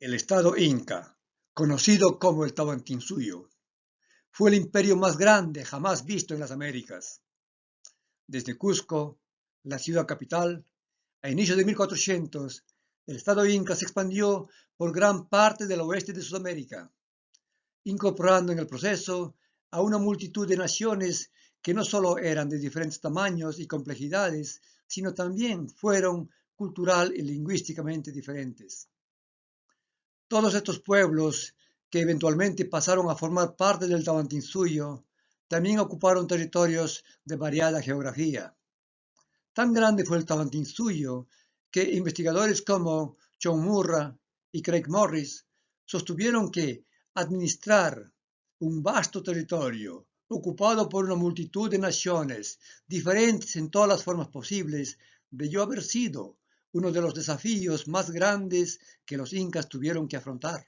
El estado Inca, conocido como el Tahuantinsuyo, fue el imperio más grande jamás visto en las Américas. Desde Cusco, la ciudad capital, a inicios de 1400, el estado Inca se expandió por gran parte del oeste de Sudamérica, incorporando en el proceso a una multitud de naciones que no solo eran de diferentes tamaños y complejidades, sino también fueron cultural y lingüísticamente diferentes. Todos estos pueblos, que eventualmente pasaron a formar parte del Tahuantinsuyo, también ocuparon territorios de variada geografía. Tan grande fue el Tahuantinsuyo que investigadores como John Murray y Craig Morris sostuvieron que administrar un vasto territorio ocupado por una multitud de naciones diferentes en todas las formas posibles debió haber sido uno de los desafíos más grandes que los incas tuvieron que afrontar.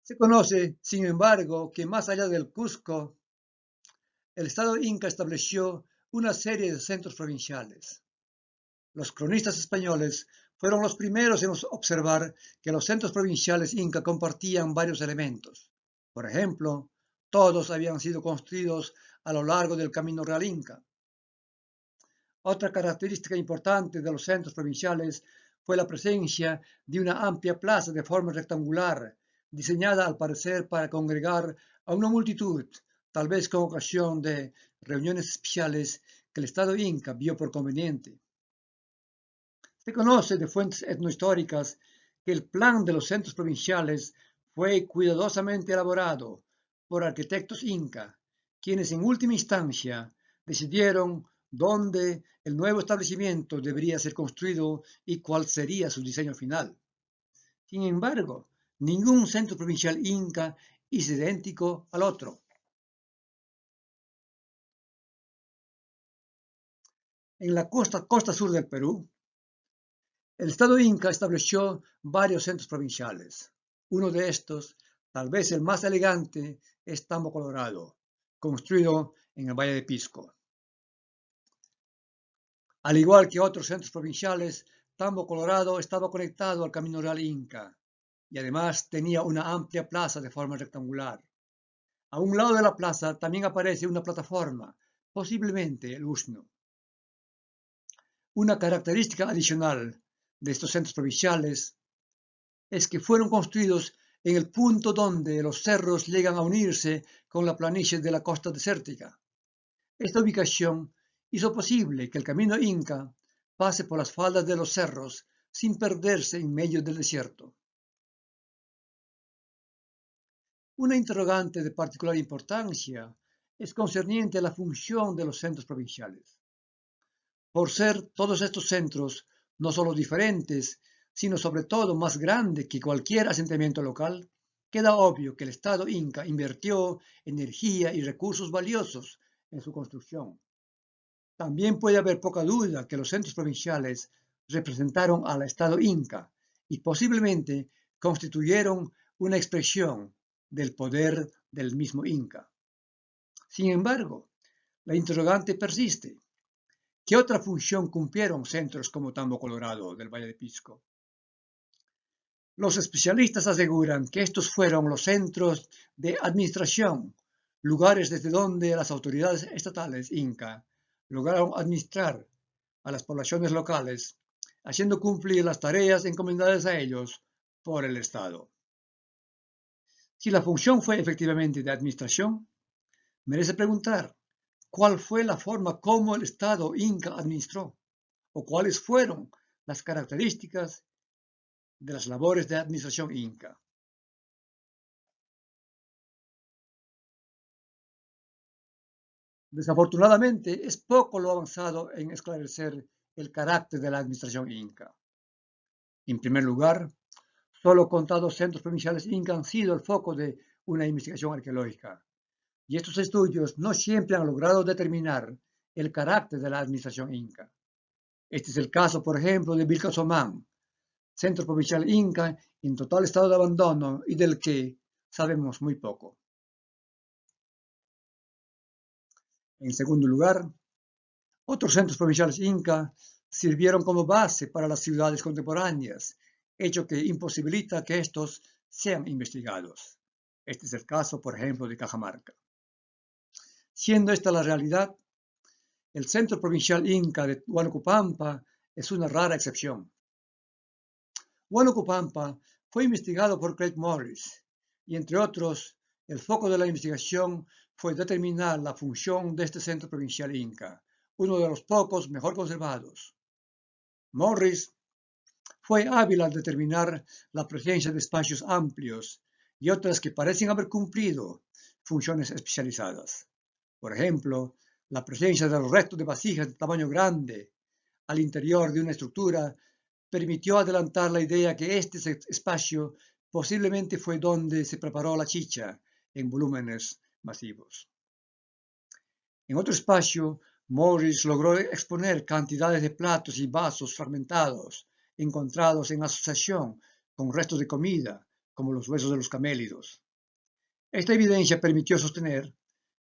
Se conoce, sin embargo, que más allá del Cusco, el estado inca estableció una serie de centros provinciales. Los cronistas españoles fueron los primeros en observar que los centros provinciales inca compartían varios elementos. Por ejemplo, todos habían sido construidos a lo largo del camino real inca. Otra característica importante de los centros provinciales fue la presencia de una amplia plaza de forma rectangular, diseñada al parecer para congregar a una multitud, tal vez con ocasión de reuniones especiales que el Estado Inca vio por conveniente. Se conoce de fuentes etnohistóricas que el plan de los centros provinciales fue cuidadosamente elaborado por arquitectos inca, quienes en última instancia decidieron dónde el nuevo establecimiento debería ser construido y cuál sería su diseño final. Sin embargo, ningún centro provincial inca es idéntico al otro. En la costa sur del Perú, el Estado Inca estableció varios centros provinciales. Uno de estos, tal vez el más elegante, es Tambo Colorado, construido en el Valle de Pisco. Al igual que otros centros provinciales, Tambo Colorado estaba conectado al Camino Real Inca y además tenía una amplia plaza de forma rectangular. A un lado de la plaza también aparece una plataforma, posiblemente el Usno. Una característica adicional de estos centros provinciales es que fueron construidos en el punto donde los cerros llegan a unirse con la planicie de la costa desértica. Esta ubicación hizo posible que el camino inca pase por las faldas de los cerros sin perderse en medio del desierto. Una interrogante de particular importancia es concerniente a la función de los centros provinciales. Por ser todos estos centros no solo diferentes, sino sobre todo más grandes que cualquier asentamiento local, queda obvio que el Estado Inca invirtió energía y recursos valiosos en su construcción. También puede haber poca duda que los centros provinciales representaron al Estado Inca y posiblemente constituyeron una expresión del poder del mismo Inca. Sin embargo, la interrogante persiste. ¿Qué otra función cumplieron centros como Tambo Colorado del Valle de Pisco? Los especialistas aseguran que estos fueron los centros de administración, lugares desde donde las autoridades estatales inca lograron administrar a las poblaciones locales, haciendo cumplir las tareas encomendadas a ellos por el Estado. Si la función fue efectivamente de administración, merece preguntar, ¿cuál fue la forma como el Estado inca administró? ¿O cuáles fueron las características de las labores de administración inca? Desafortunadamente, es poco lo avanzado en esclarecer el carácter de la administración inca. En primer lugar, solo contados centros provinciales inca han sido el foco de una investigación arqueológica, y estos estudios no siempre han logrado determinar el carácter de la administración inca. Este es el caso, por ejemplo, de Vilcazomán, centro provincial inca en total estado de abandono y del que sabemos muy poco. En segundo lugar, otros centros provinciales inca sirvieron como base para las ciudades contemporáneas, hecho que imposibilita que estos sean investigados. Este es el caso, por ejemplo, de Cajamarca. Siendo esta la realidad, el Centro Provincial Inca de Huánuco Pampa es una rara excepción. Huánuco Pampa fue investigado por Craig Morris y, entre otros, el foco de la investigación fue determinar la función de este Centro Provincial Inca, uno de los pocos mejor conservados. Morris fue hábil al determinar la presencia de espacios amplios y otras que parecen haber cumplido funciones especializadas. Por ejemplo, la presencia de los restos de vasijas de tamaño grande al interior de una estructura permitió adelantar la idea que este espacio posiblemente fue donde se preparó la chicha en volúmenes masivos. En otro espacio, Morris logró exponer cantidades de platos y vasos fragmentados encontrados en asociación con restos de comida, como los huesos de los camélidos. Esta evidencia permitió sostener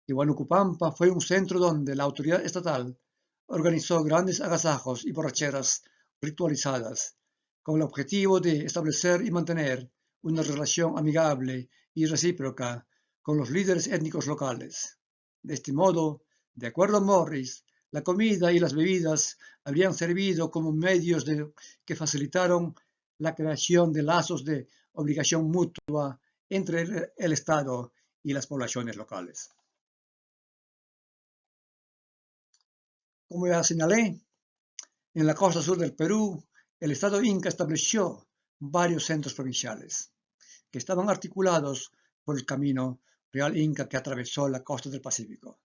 que Huánuco Pampa fue un centro donde la autoridad estatal organizó grandes agasajos y borracheras ritualizadas, con el objetivo de establecer y mantener una relación amigable y recíproca con los líderes étnicos locales. De este modo, de acuerdo a Morris, la comida y las bebidas habrían servido como medios que facilitaron la creación de lazos de obligación mutua entre el Estado y las poblaciones locales. Como ya señalé, en la costa sur del Perú, el Estado Inca estableció varios centros provinciales que estaban articulados por el camino real Inca que atravesó la costa del Pacífico.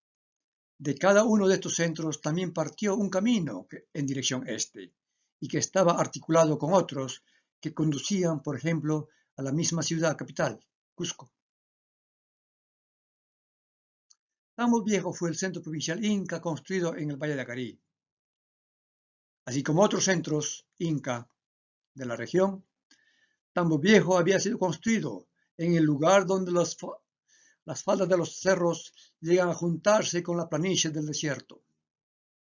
De cada uno de estos centros también partió un camino en dirección este y que estaba articulado con otros que conducían, por ejemplo, a la misma ciudad capital, Cusco. Tambo Viejo fue el centro provincial Inca construido en el Valle de Acarí. Así como otros centros Inca de la región, Tambo Viejo había sido construido en el lugar donde las faldas de los cerros llegan a juntarse con la planicie del desierto.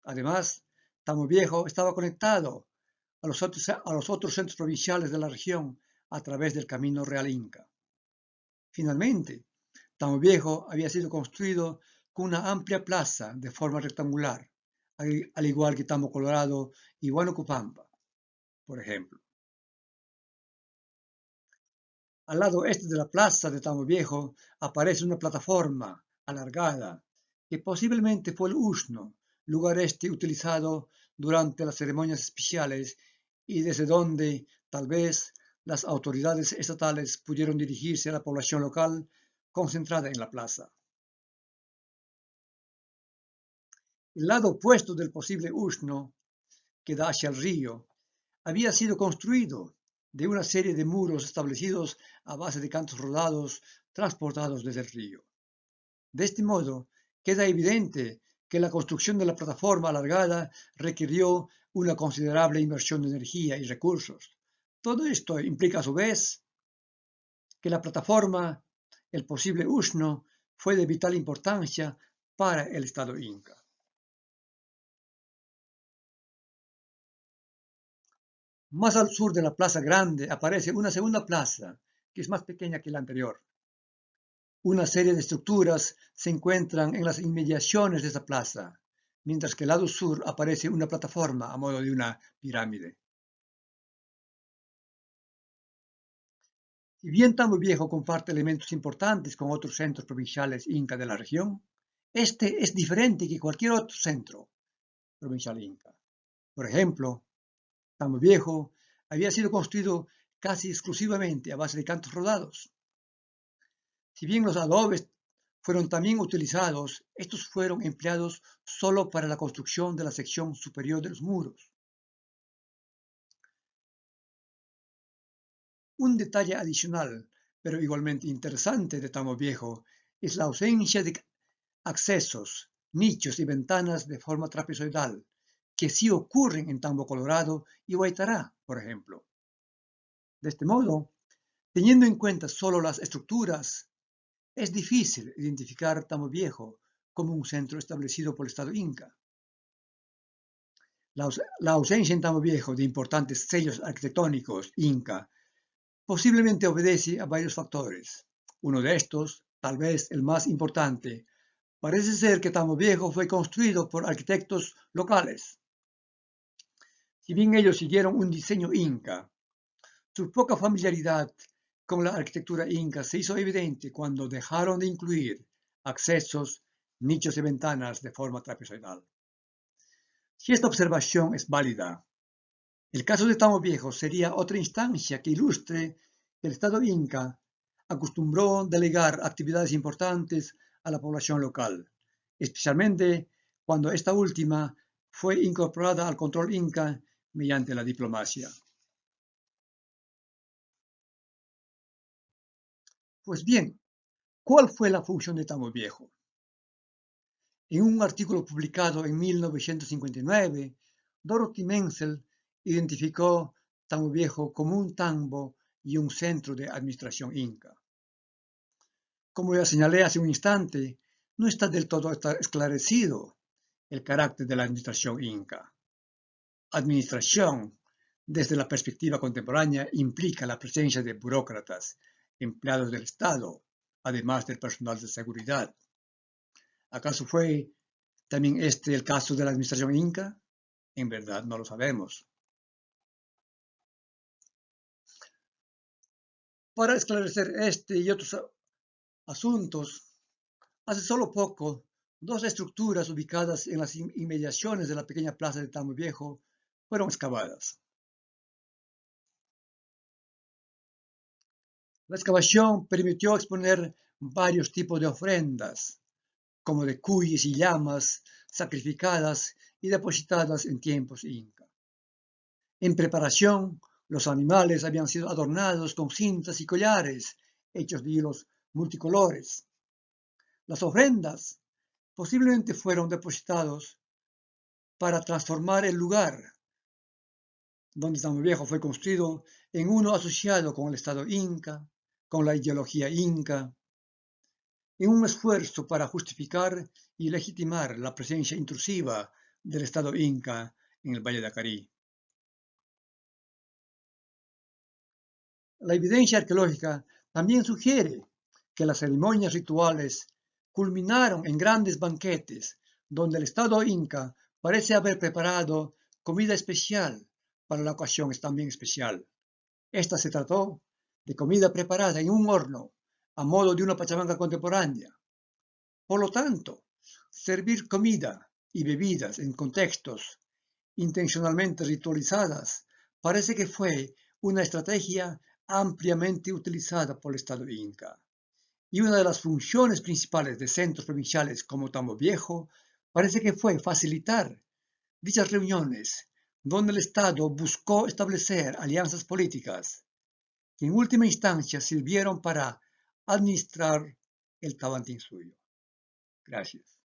Además, Tambo Viejo estaba conectado a los otros centros provinciales de la región a través del Camino Real Inca. Finalmente, Tambo Viejo había sido construido con una amplia plaza de forma rectangular, al igual que Tambo Colorado y Huánuco Pampa, por ejemplo. Al lado este de la plaza de Tambo Viejo aparece una plataforma alargada que posiblemente fue el Uxno, lugar este utilizado durante las ceremonias especiales y desde donde, tal vez, las autoridades estatales pudieron dirigirse a la población local concentrada en la plaza. El lado opuesto del posible Uxno, que da hacia el río, había sido construido de una serie de muros establecidos a base de cantos rodados transportados desde el río. De este modo, queda evidente que la construcción de la plataforma alargada requirió una considerable inversión de energía y recursos. Todo esto implica a su vez que la plataforma, el posible Uxno, fue de vital importancia para el Estado Inca. Más al sur de la Plaza Grande aparece una segunda plaza, que es más pequeña que la anterior. Una serie de estructuras se encuentran en las inmediaciones de esta plaza, mientras que al lado sur aparece una plataforma a modo de una pirámide. Si bien Tambo Viejo comparte elementos importantes con otros centros provinciales inca de la región, este es diferente que cualquier otro centro provincial inca. Por ejemplo, Tambo Viejo había sido construido casi exclusivamente a base de cantos rodados. Si bien los adobes fueron también utilizados, estos fueron empleados solo para la construcción de la sección superior de los muros. Un detalle adicional, pero igualmente interesante de Tambo Viejo, es la ausencia de accesos, nichos y ventanas de forma trapezoidal, que sí ocurren en Tambo Colorado y Huaytará, por ejemplo. De este modo, teniendo en cuenta solo las estructuras, es difícil identificar Tambo Viejo como un centro establecido por el Estado Inca. La ausencia en Tambo Viejo de importantes sellos arquitectónicos inca posiblemente obedece a varios factores. Uno de estos, tal vez el más importante, parece ser que Tambo Viejo fue construido por arquitectos locales. Si bien ellos siguieron un diseño inca, su poca familiaridad con la arquitectura inca se hizo evidente cuando dejaron de incluir accesos, nichos y ventanas de forma trapezoidal. Si esta observación es válida, el caso de Tambo Viejo sería otra instancia que ilustre que el Estado inca acostumbró delegar actividades importantes a la población local, especialmente cuando esta última fue incorporada al control inca mediante la diplomacia. Pues bien, ¿cuál fue la función de Tambo Viejo? En un artículo publicado en 1959, Dorothy Menzel identificó Tambo Viejo como un tambo y un centro de administración inca. Como ya señalé hace un instante, no está del todo esclarecido el carácter de la administración inca. Administración, desde la perspectiva contemporánea, implica la presencia de burócratas, empleados del Estado, además del personal de seguridad. ¿Acaso fue también este el caso de la administración inca? En verdad no lo sabemos. Para esclarecer este y otros asuntos, hace solo poco, dos estructuras ubicadas en las inmediaciones de la pequeña plaza de Tambo Viejo fueron excavadas. La excavación permitió exponer varios tipos de ofrendas, como de cuyes y llamas sacrificadas y depositadas en tiempos inca. En preparación, los animales habían sido adornados con cintas y collares hechos de hilos multicolores. Las ofrendas posiblemente fueron depositados para transformar el lugar donde Tambo Viejo fue construido en uno asociado con el Estado inca, con la ideología inca, en un esfuerzo para justificar y legitimar la presencia intrusiva del Estado inca en el Valle de Acarí. La evidencia arqueológica también sugiere que las ceremonias rituales culminaron en grandes banquetes donde el Estado inca parece haber preparado comida especial para la ocasión también especial. Esta se trató de comida preparada en un horno a modo de una pachamanga contemporánea. Por lo tanto, servir comida y bebidas en contextos intencionalmente ritualizadas parece que fue una estrategia ampliamente utilizada por el Estado inca. Y una de las funciones principales de centros provinciales como Tambo Viejo parece que fue facilitar dichas reuniones donde el Estado buscó establecer alianzas políticas que en última instancia sirvieron para administrar el Tahuantinsuyo. Gracias.